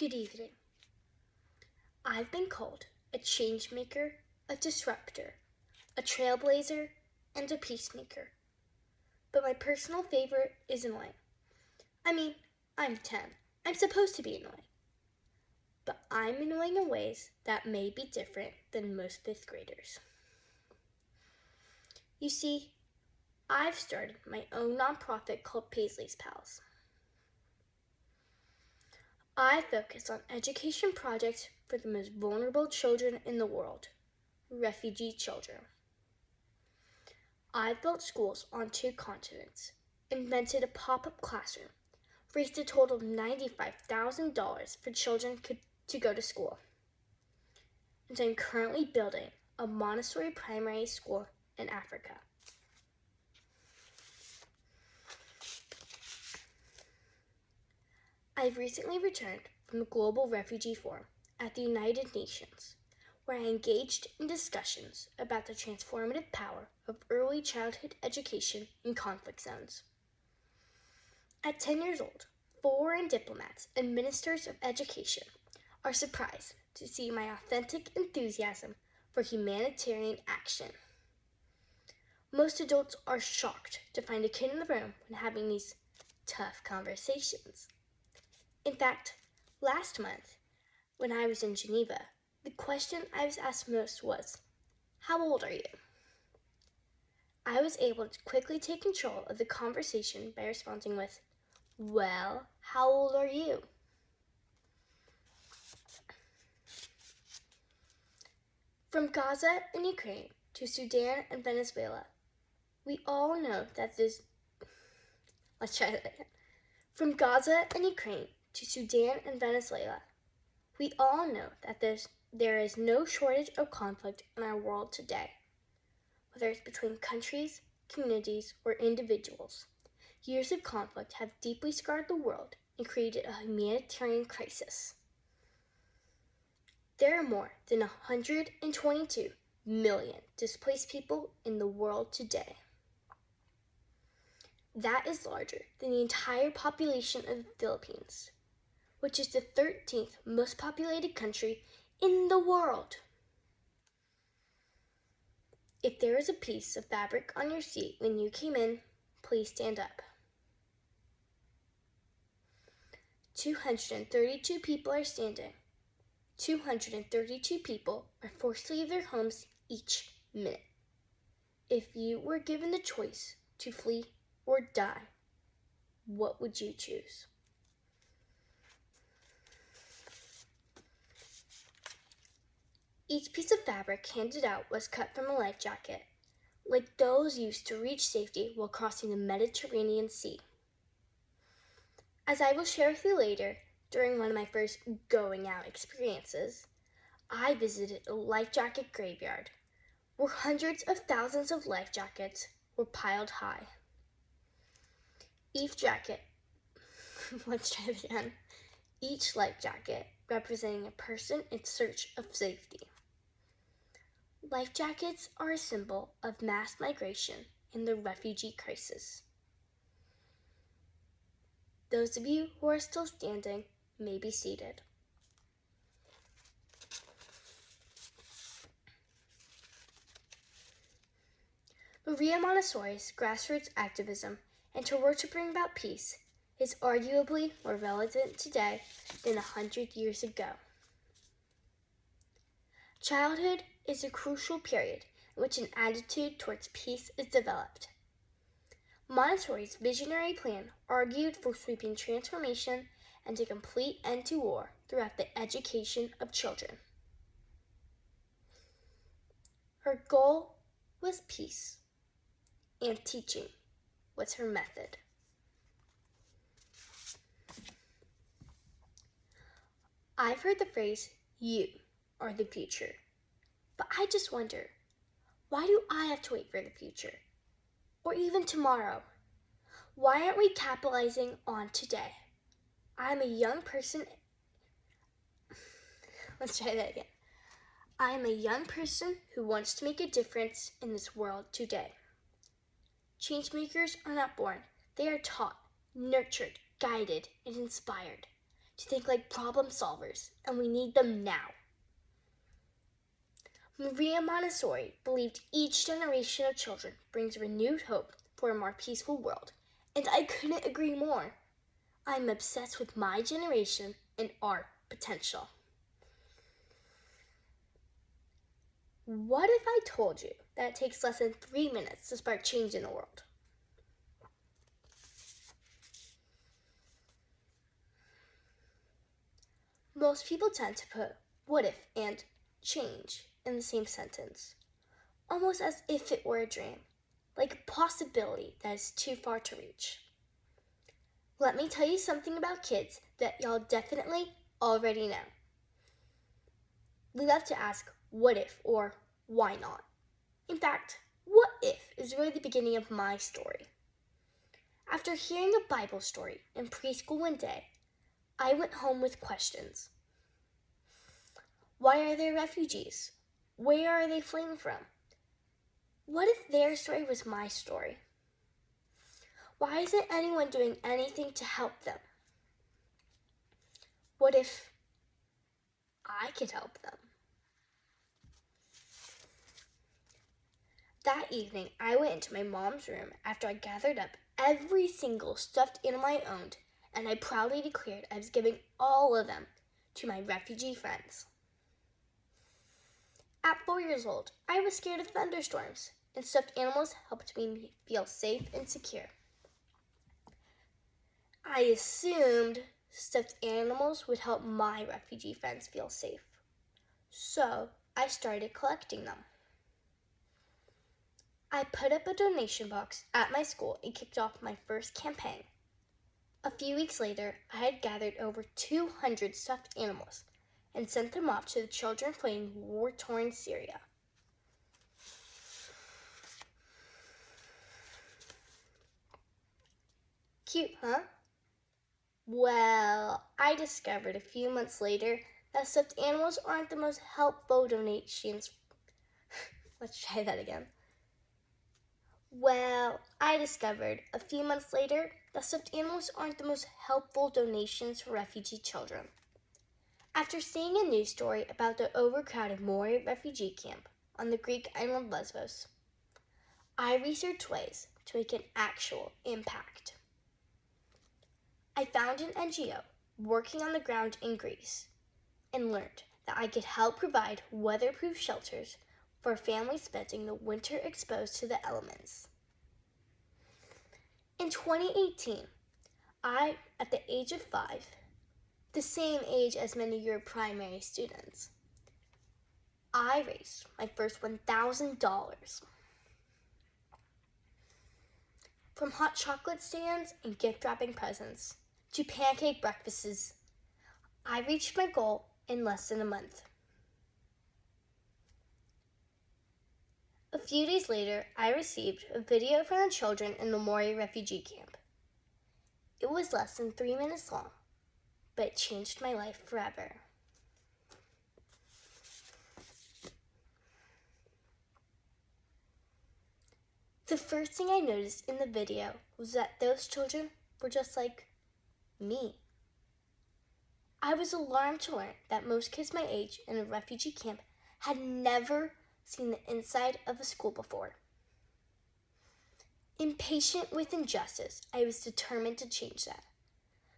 Good evening. I've been called a change maker, a disruptor, a trailblazer, and a peacemaker. But my personal favorite is annoying. I'm 10. I'm supposed to be annoying. But I'm annoying in ways that may be different than most 5th graders. You see, I've started my own nonprofit called Paisley's Pals. I focus on education projects for the most vulnerable children in the world, refugee children. I've built schools on 2 continents, invented a pop-up classroom, raised a total of $95,000 for children to go to school. And I'm currently building a Montessori primary school in Africa. I've recently returned from a global refugee forum at the United Nations, where I engaged in discussions about the transformative power of early childhood education in conflict zones. At 10 years old, foreign diplomats and ministers of education are surprised to see my authentic enthusiasm for humanitarian action. Most adults are shocked to find a kid in the room when having these tough conversations. In fact, last month, when I was in Geneva, the question I was asked most was, "How old are you?" I was able to quickly take control of the conversation by responding with, "Well, how old are you?" From Gaza and Ukraine to Sudan and Venezuela, we all know that From Gaza and Ukraine to Sudan and Venezuela, we all know that there is no shortage of conflict in our world today. Whether it's between countries, communities, or individuals, years of conflict have deeply scarred the world and created a humanitarian crisis. There are more than 122 million displaced people in the world today. That is larger than the entire population of the Philippines, which is the 13th most populated country in the world. If there is a piece of fabric on your seat when you came in, please stand up. 232 people are standing. 232 people are forced to leave their homes each minute. If you were given the choice to flee or die, what would you choose? Each piece of fabric handed out was cut from a life jacket, like those used to reach safety while crossing the Mediterranean Sea. As I will share with you later, during one of my first going out experiences, I visited a life jacket graveyard where hundreds of thousands of life jackets were piled high. Each life jacket representing a person in search of safety. Life jackets are a symbol of mass migration in the refugee crisis. Those of you who are still standing may be seated. Maria Montessori's grassroots activism and her work to bring about peace is arguably more relevant today than 100 years ago. Childhood is a crucial period in which an attitude towards peace is developed. Montessori's visionary plan argued for sweeping transformation and a complete end to war throughout the education of children. Her goal was peace, and teaching was her method. I've heard the phrase, "You are the future," but I just wonder, why do I have to wait for the future? Or even tomorrow? Why aren't we capitalizing on today? I'm a young person. Let's try that again. I am a young person who wants to make a difference in this world today. Changemakers are not born. They are taught, nurtured, guided, and inspired to think like problem solvers, and we need them now. Maria Montessori believed each generation of children brings renewed hope for a more peaceful world, and I couldn't agree more. I'm obsessed with my generation and our potential. What if I told you that it takes less than 3 minutes to spark change in the world? Most people tend to put what if and change in the same sentence, almost as if it were a dream, like a possibility that is too far to reach. Let me tell you something about kids that y'all definitely already know. We love to ask what if or why not. In fact, what if is really the beginning of my story. After hearing a Bible story in preschool one day, I went home with questions. Why are there refugees? Where are they fleeing from? What if their story was my story? Why isn't anyone doing anything to help them? What if I could help them? That evening, I went into my mom's room after I gathered up every single stuffed animal I owned, and I proudly declared I was giving all of them to my refugee friends. At 4 years old, I was scared of thunderstorms, and stuffed animals helped me feel safe and secure. I assumed stuffed animals would help my refugee friends feel safe, so I started collecting them. I put up a donation box at my school and kicked off my first campaign. A few weeks later, I had gathered over 200 stuffed animals and sent them off to the children fleeing war-torn Syria. Cute, huh? Well, I discovered a few months later that stuffed animals aren't the most helpful donations. Let's try that again. Well, I discovered a few months later that stuffed animals aren't the most helpful donations for refugee children. After seeing a news story about the overcrowded Moria refugee camp on the Greek island Lesbos, I researched ways to make an actual impact. I found an NGO working on the ground in Greece and learned that I could help provide weatherproof shelters for families spending the winter exposed to the elements. In 2018, I, at the age of 5, the same age as many of your primary students, I raised my first $1,000. From hot chocolate stands and gift wrapping presents to pancake breakfasts, I reached my goal in less than a month. A few days later, I received a video from the children in the Moria refugee camp. It was less than 3 minutes long, but it changed my life forever. The first thing I noticed in the video was that those children were just like me. I was alarmed to learn that most kids my age in a refugee camp had never seen the inside of a school before. Impatient with injustice, I was determined to change that.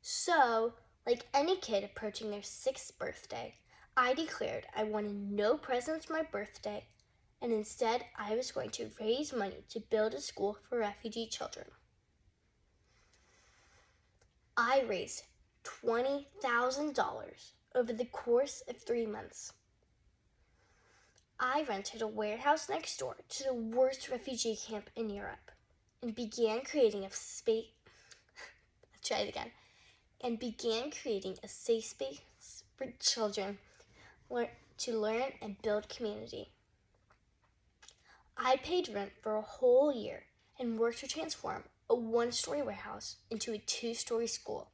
So, like any kid approaching their 6th birthday, I declared I wanted no presents for my birthday, and instead I was going to raise money to build a school for refugee children. I raised $20,000 over the course of 3 months. I rented a warehouse next door to the worst refugee camp in Europe and began creating a safe space for children to learn and build community. I paid rent for a whole year and worked to transform a 1-story warehouse into a 2-story school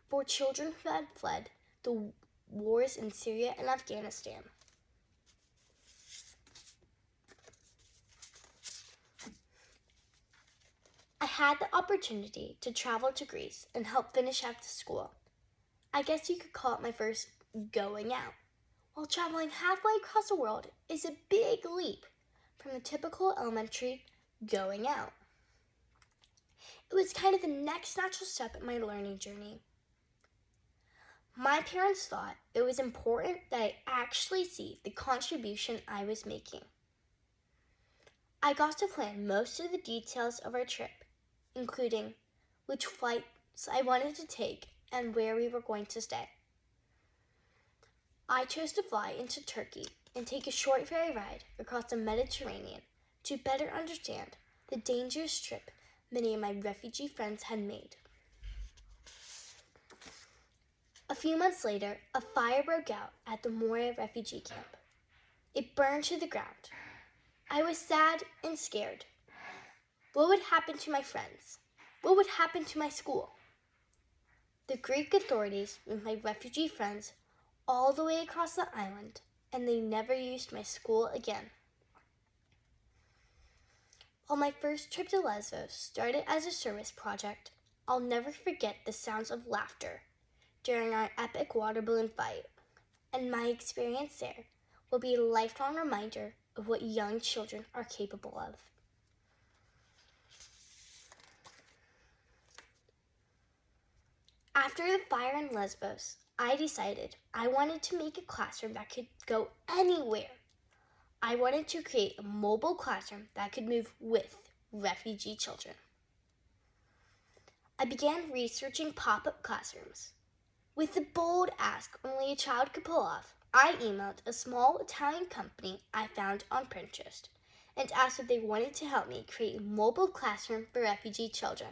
for children who had fled the wars in Syria and Afghanistan. I had the opportunity to travel to Greece and help finish out the school. I guess you could call it my first going out. While traveling halfway across the world is a big leap from the typical elementary going out. It was kind of the next natural step in my learning journey. My parents thought it was important that I actually see the contribution I was making. I got to plan most of the details of our trip, including which flights I wanted to take and where we were going to stay. I chose to fly into Turkey and take a short ferry ride across the Mediterranean to better understand the dangerous trip many of my refugee friends had made. A few months later, a fire broke out at the Moria refugee camp. It burned to the ground. I was sad and scared. What would happen to my friends? What would happen to my school? The Greek authorities moved my refugee friends all the way across the island, and they never used my school again. While my first trip to Lesbos started as a service project, I'll never forget the sounds of laughter during our epic water balloon fight, and my experience there will be a lifelong reminder of what young children are capable of. After the fire in Lesbos, I decided I wanted to make a classroom that could go anywhere. I wanted to create a mobile classroom that could move with refugee children. I began researching pop-up classrooms. With the bold ask only a child could pull off, I emailed a small Italian company I found on Pinterest and asked if they wanted to help me create a mobile classroom for refugee children.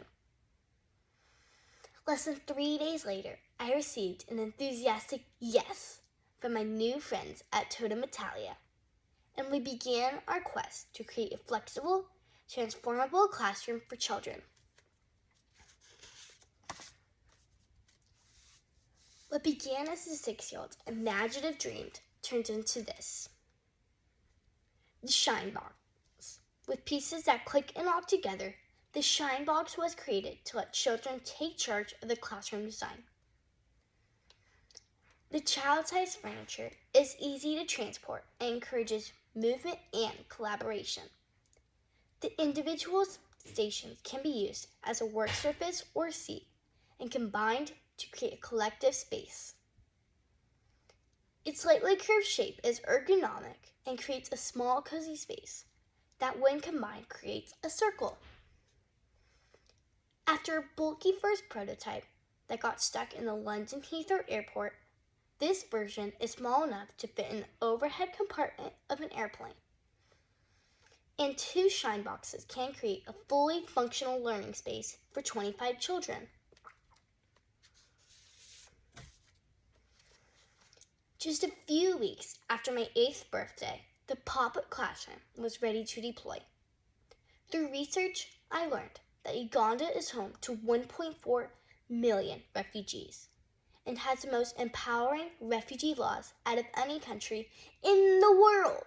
Less than 3 days later, I received an enthusiastic yes from my new friends at Totem Italia, and we began our quest to create a flexible, transformable classroom for children. What began as a 6-year-old's imaginative dream turned into this. The Shine Box. With pieces that click and lock together, the Shine Box was created to let children take charge of the classroom design. The child-sized furniture is easy to transport and encourages movement and collaboration. The individual stations can be used as a work surface or seat and combined to create a collective space. Its slightly curved shape is ergonomic and creates a small, cozy space that, when combined, creates a circle. After a bulky first prototype that got stuck in the London Heathrow Airport, this version is small enough to fit in the overhead compartment of an airplane. And 2 Shine Boxes can create a fully functional learning space for 25 children. Just a few weeks after my 8th birthday, the pop-up classroom was ready to deploy. Through research, I learned that Uganda is home to 1.4 million refugees and has the most empowering refugee laws out of any country in the world.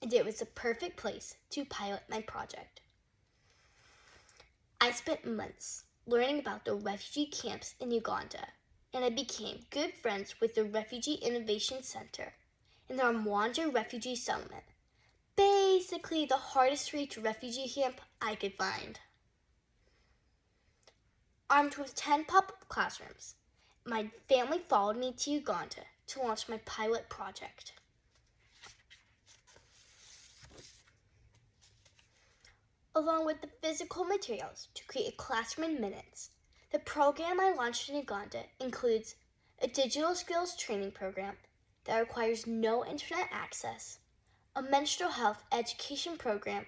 And it was the perfect place to pilot my project. I spent months learning about the refugee camps in Uganda, and I became good friends with the Refugee Innovation Center and the Rwanda Refugee Settlement, basically the hardest to reach refugee camp I could find. Armed with 10 pop-up classrooms, my family followed me to Uganda to launch my pilot project. Along with the physical materials to create a classroom in minutes, the program I launched in Uganda includes a digital skills training program that requires no internet access, a menstrual health education program,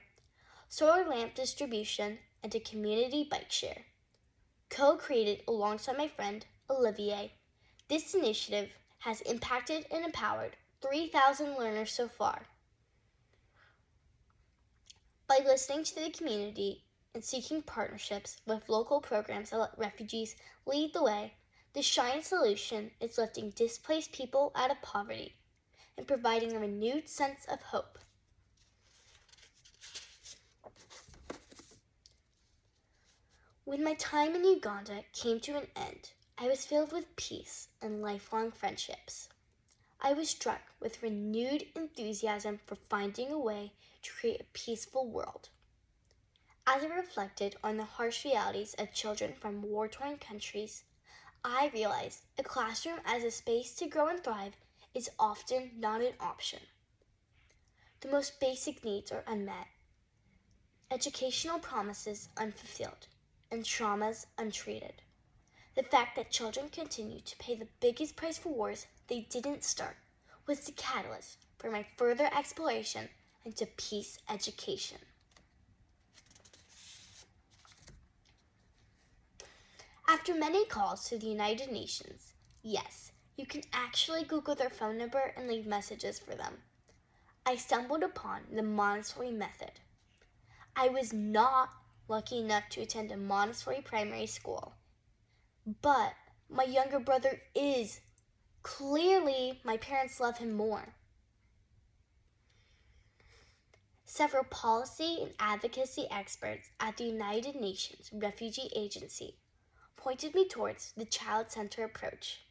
solar lamp distribution, and a community bike share. Co-created alongside my friend Olivier, this initiative has impacted and empowered 3,000 learners so far. By listening to the community and seeking partnerships with local programs that let refugees lead the way, the Shine solution is lifting displaced people out of poverty and providing a renewed sense of hope. When my time in Uganda came to an end, I was filled with peace and lifelong friendships. I was struck with renewed enthusiasm for finding a way to create a peaceful world. As I reflected on the harsh realities of children from war-torn countries, I realized a classroom as a space to grow and thrive is often not an option. The most basic needs are unmet, educational promises unfulfilled, and traumas untreated. The fact that children continue to pay the biggest price for wars they didn't start was the catalyst for my further exploration into peace education. After many calls to the United Nations, yes, you can actually Google their phone number and leave messages for them, I stumbled upon the Montessori method. I was not lucky enough to attend a Montessori primary school, but my younger brother is. Clearly, my parents love him more. Several policy and advocacy experts at the United Nations Refugee Agency pointed me towards the child-centered approach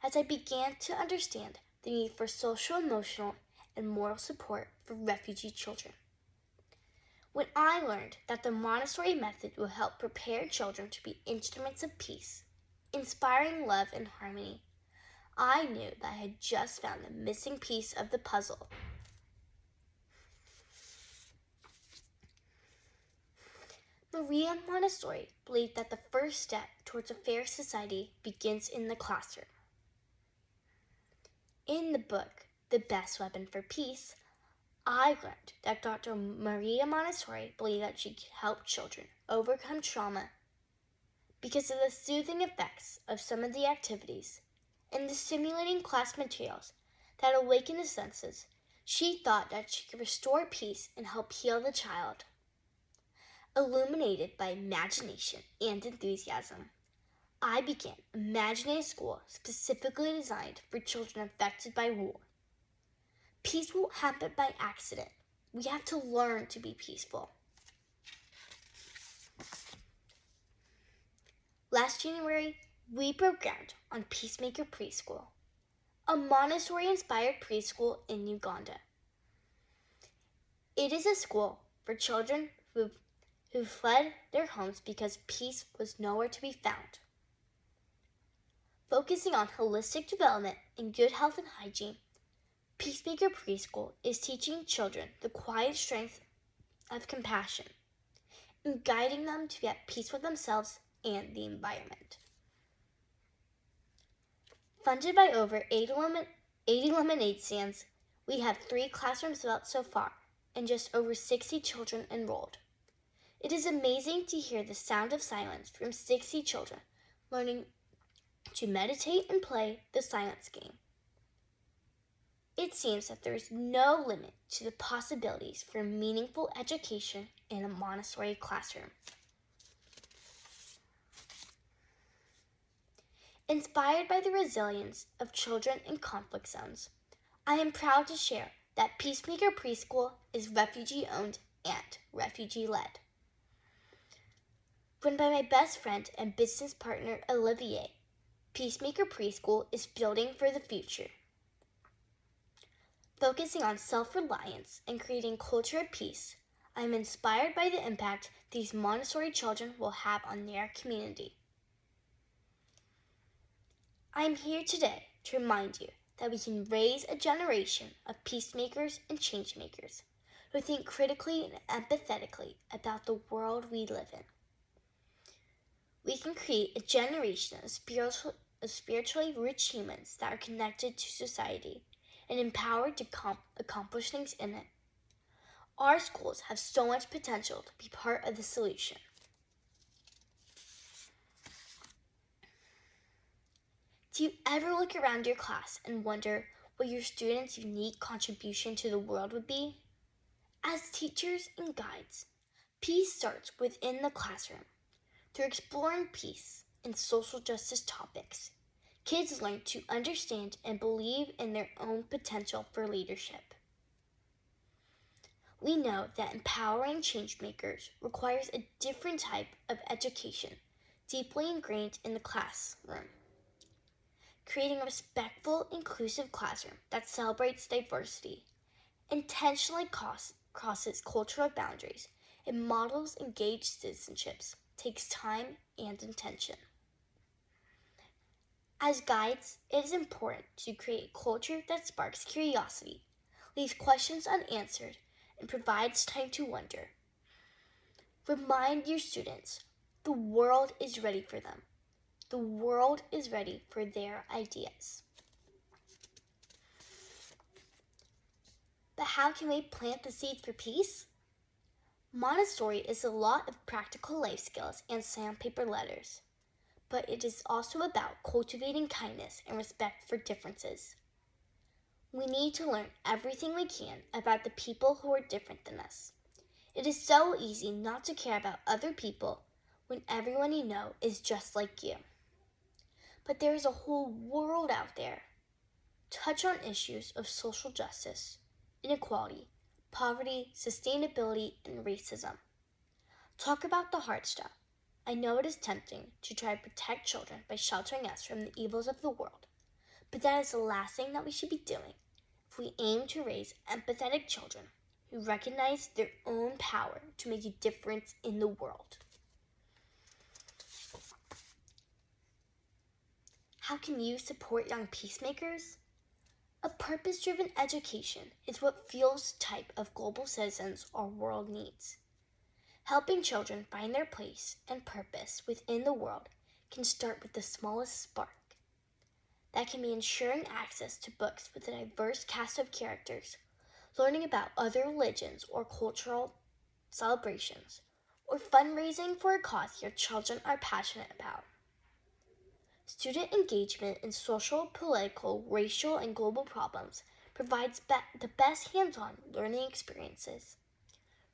as I began to understand the need for social, emotional, and moral support for refugee children. When I learned that the Montessori method will help prepare children to be instruments of peace, inspiring love and harmony, I knew that I had just found the missing piece of the puzzle. Maria Montessori believed that the first step towards a fair society begins in the classroom. In the book, The Best Weapon for Peace, I learned that Dr. Maria Montessori believed that she could help children overcome trauma because of the soothing effects of some of the activities and the stimulating class materials that awaken the senses. She thought that she could restore peace and help heal the child. Illuminated by imagination and enthusiasm, I began imagining a school specifically designed for children affected by war. Peace won't happen by accident. We have to learn to be peaceful. Last January, we programmed on Peacemaker Preschool, a Montessori-inspired preschool in Uganda. It is a school for children who fled their homes because peace was nowhere to be found. Focusing on holistic development and good health and hygiene, Peacemaker Preschool is teaching children the quiet strength of compassion and guiding them to be at peace with themselves and the environment. Funded by over 80 lemonade stands, we have 3 classrooms built so far and just over 60 children enrolled. It is amazing to hear the sound of silence from 60 children learning to meditate and play the silence game. It seems that there is no limit to the possibilities for meaningful education in a Montessori classroom. Inspired by the resilience of children in conflict zones, I am proud to share that Peacemaker Preschool is refugee-owned and refugee-led. Run by my best friend and business partner, Olivier, Peacemaker Preschool is building for the future. Focusing on self-reliance and creating culture of peace, I am inspired by the impact these Montessori children will have on their community. I am here today to remind you that we can raise a generation of peacemakers and changemakers who think critically and empathetically about the world we live in. We can create a generation of spiritually rich humans that are connected to society and empowered to accomplish things in it. Our schools have so much potential to be part of the solution. Do you ever look around your class and wonder what your students' unique contribution to the world would be? As teachers and guides, peace starts within the classroom. Through exploring peace and social justice topics, kids learn to understand and believe in their own potential for leadership. We know that empowering changemakers requires a different type of education deeply ingrained in the classroom. Creating a respectful, inclusive classroom that celebrates diversity, intentionally crosses cultural boundaries, and models engaged citizenships takes time and intention. As guides, it is important to create a culture that sparks curiosity, leaves questions unanswered, and provides time to wonder. Remind your students the world is ready for them. The world is ready for their ideas. But how can we plant the seed for peace? Montessori is a lot of practical life skills and sandpaper letters, but it is also about cultivating kindness and respect for differences. We need to learn everything we can about the people who are different than us. It is so easy not to care about other people when everyone you know is just like you. But there is a whole world out there. Touch on issues of social justice, inequality, poverty, sustainability, and racism. Talk about the hard stuff. I know it is tempting to try to protect children by sheltering us from the evils of the world, but that is the last thing that we should be doing if we aim to raise empathetic children who recognize their own power to make a difference in the world. How can you support young peacemakers? A purpose-driven education is what fuels the type of global citizens our world needs. Helping children find their place and purpose within the world can start with the smallest spark. That can be ensuring access to books with a diverse cast of characters, learning about other religions or cultural celebrations, or fundraising for a cause your children are passionate about. Student engagement in social, political, racial, and global problems provides the best hands-on learning experiences.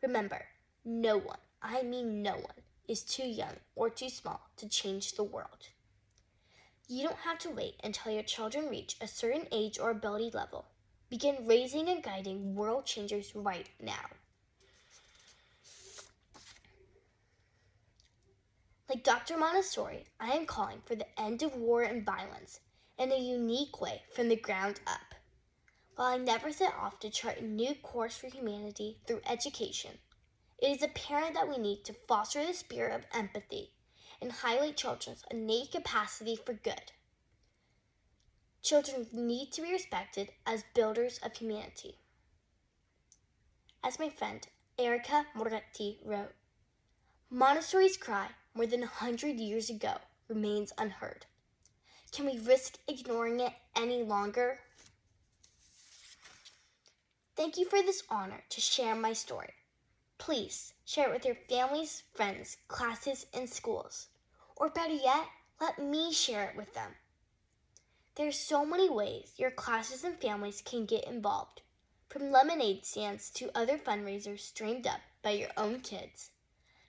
Remember, no one, I mean no one, is too young or too small to change the world. You don't have to wait until your children reach a certain age or ability level. Begin raising and guiding world changers right now. Like Dr. Montessori, I am calling for the end of war and violence in a unique way from the ground up. While I never set off to chart a new course for humanity through education, it is apparent that we need to foster the spirit of empathy and highlight children's innate capacity for good. Children need to be respected as builders of humanity. As my friend Erica Moretti wrote, Montessori's cry, more than 100 years ago, remains unheard. Can we risk ignoring it any longer? Thank you for this honor to share my story. Please share it with your families, friends, classes, and schools. Or better yet, let me share it with them. There are so many ways your classes and families can get involved, from lemonade stands to other fundraisers dreamed up by your own kids,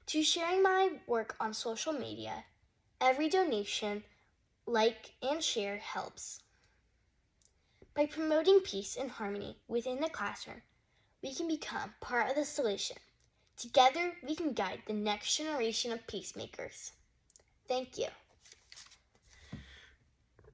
to sharing my work on social media. Every donation, like, and share helps. By promoting peace and harmony within the classroom, we can become part of the solution. Together, we can guide the next generation of peacemakers. Thank you.